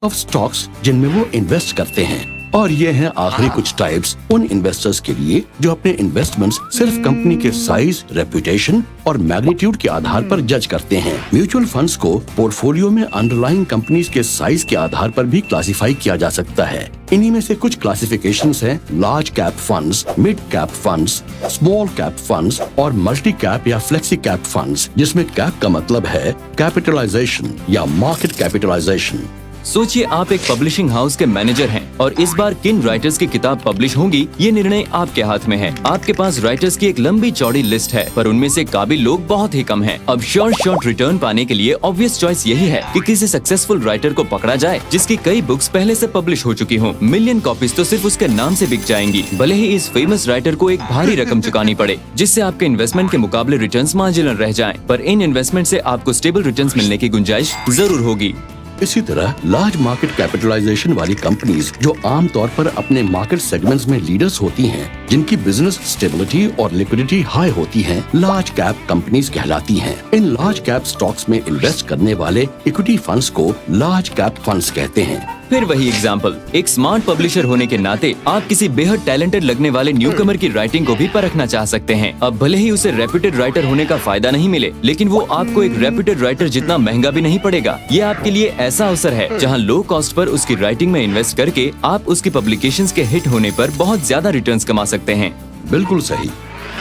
Of stocks जिनमें वो invest करते हैं। और ये हैं आखिरी कुछ टाइप्स उन इन्वेस्टर्स के लिए जो अपने इन्वेस्टमेंट्स सिर्फ कंपनी के साइज, रेपुटेशन और मैग्नीट्यूड के आधार पर जज करते हैं। म्यूचुअल फंड्स को पोर्टफोलियो में अंडरलाइंग कंपनीज के साइज के आधार पर भी क्लासिफाई किया जा सकता है। इन्हीं में से कुछ क्लासिफिकेशंस हैं large cap funds, mid cap funds, small cap funds और मल्टी कैप या फ्लेक्सी कैप फंड्स, जिसमें कैप का मतलब है कैपिटलाइजेशन या मार्केट कैपिटलाइजेशन। सोचिए आप एक पब्लिशिंग हाउस के मैनेजर हैं और इस बार किन राइटर्स की किताब पब्लिश होगी ये निर्णय आपके हाथ में है। आपके पास राइटर्स की एक लंबी चौड़ी लिस्ट है, पर उनमें से काबिल लोग बहुत ही कम हैं। अब शॉर्ट रिटर्न पाने के लिए ऑब्वियस चॉइस यही है कि किसी सक्सेसफुल राइटर को पकड़ा जाए जिसकी कई बुक्स पहले से पब्लिश हो चुकी हों। मिलियन कॉपीज तो सिर्फ उसके नाम से बिक जाएंगी, भले ही इस फेमस राइटर को एक भारी रकम चुकानी पड़े, जिससे आपके इन्वेस्टमेंट के मुकाबले रिटर्न्स मार्जिनल रह जाएं। पर इन इन्वेस्टमेंट से आपको स्टेबल रिटर्न्स मिलने की गुंजाइश जरूर होगी। इसी तरह लार्ज मार्केट कैपिटलाइजेशन वाली कंपनीज जो आमतौर पर अपने मार्केट सेगमेंट्स में लीडर्स होती हैं, जिनकी बिजनेस स्टेबिलिटी और लिक्विडिटी हाई होती है, लार्ज कैप कंपनीज कहलाती हैं। इन लार्ज कैप स्टॉक्स में इन्वेस्ट करने वाले इक्विटी फंड्स को लार्ज कैप फंड्स कहते हैं। फिर वही एग्जाम्पल, एक स्मार्ट पब्लिशर होने के नाते आप किसी बेहद टैलेंटेड लगने वाले न्यूकमर की राइटिंग को भी परखना चाह सकते हैं। अब भले ही उसे रेप्यूटेड राइटर होने का फायदा नहीं मिले, लेकिन वो आपको एक रेप्यूटेड राइटर जितना महंगा भी नहीं पड़ेगा। ये आपके लिए ऐसा अवसर है जहां लो कॉस्ट पर उसकी राइटिंग में इन्वेस्ट करके आप उसकी पब्लिकेशंस के हिट होने पर बहुत ज्यादा रिटर्न्स कमा सकते हैं। बिल्कुल सही।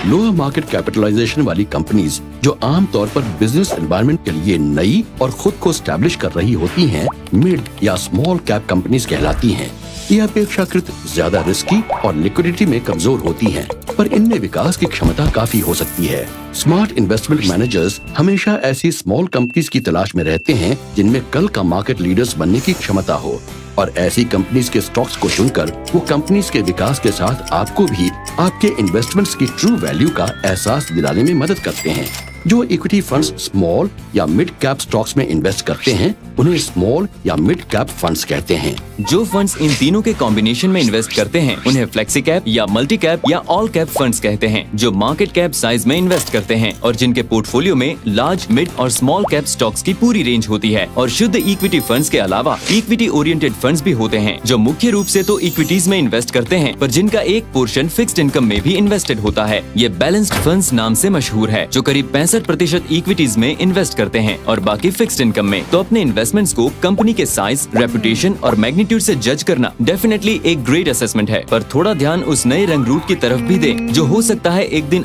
लोअर मार्केट कैपिटलाइजेशन वाली कंपनीज जो आमतौर पर बिजनेस एनवायरनमेंट के लिए नई और खुद को स्टैब्लिश कर रही होती हैं, मिड या स्मॉल कैप कंपनीज कहलाती हैं। ये अपेक्षाकृत ज्यादा रिस्की और लिक्विडिटी में कमजोर होती हैं, पर इनमें विकास की क्षमता काफी हो सकती है। स्मार्ट इन्वेस्टमेंट मैनेजर्स हमेशा ऐसी स्मॉल कंपनीज की तलाश में रहते हैं जिनमें कल का मार्केट लीडर्स बनने की क्षमता हो, और ऐसी कंपनीज के स्टॉक्स को चुनकर वो कंपनीज के विकास के साथ आपको भी आपके इन्वेस्टमेंट्स की ट्रू वैल्यू का एहसास दिलाने में मदद करते हैं। जो इक्विटी फंड्स स्मॉल या मिड कैप स्टॉक्स में इन्वेस्ट करते हैं, उन्हें स्मॉल या मिड कैप फंड्स कहते हैं। जो फंड्स इन तीनों के कॉम्बिनेशन में इन्वेस्ट करते हैं, उन्हें फ्लेक्सी कैप या मल्टी कैप या ऑल कैप फंड्स कहते हैं। जो मार्केट कैप साइज में इन्वेस्ट करते हैं और जिनके पोर्टफोलियो में लार्ज, मिड और स्मॉल कैप स्टॉक्स की पूरी रेंज होती है। और शुद्ध इक्विटी फंड्स के अलावा इक्विटी ओरिएंटेड फंड्स भी होते हैं, जो मुख्य रूप से तो इक्विटीज में इन्वेस्ट करते हैं, पर जिनका एक पोर्शन फिक्स्ड इनकम में भी इन्वेस्टेड होता है। ये बैलेंस्ड फंड्स नाम से मशहूर है, जो करीब 65% इक्विटीज में इन्वेस्ट करते हैं और बाकी फिक्स्ड इनकम में। तो अपने इन्वेस्टमेंट्स को कंपनी के साइज, रेपुटेशन और मैग्नीट्यूड से जज करना डेफिनेटली एक ग्रेट असेसमेंट है, पर थोड़ा ध्यान उस नए रंग रूट की तरफ भी दें जो हो सकता है एक दिन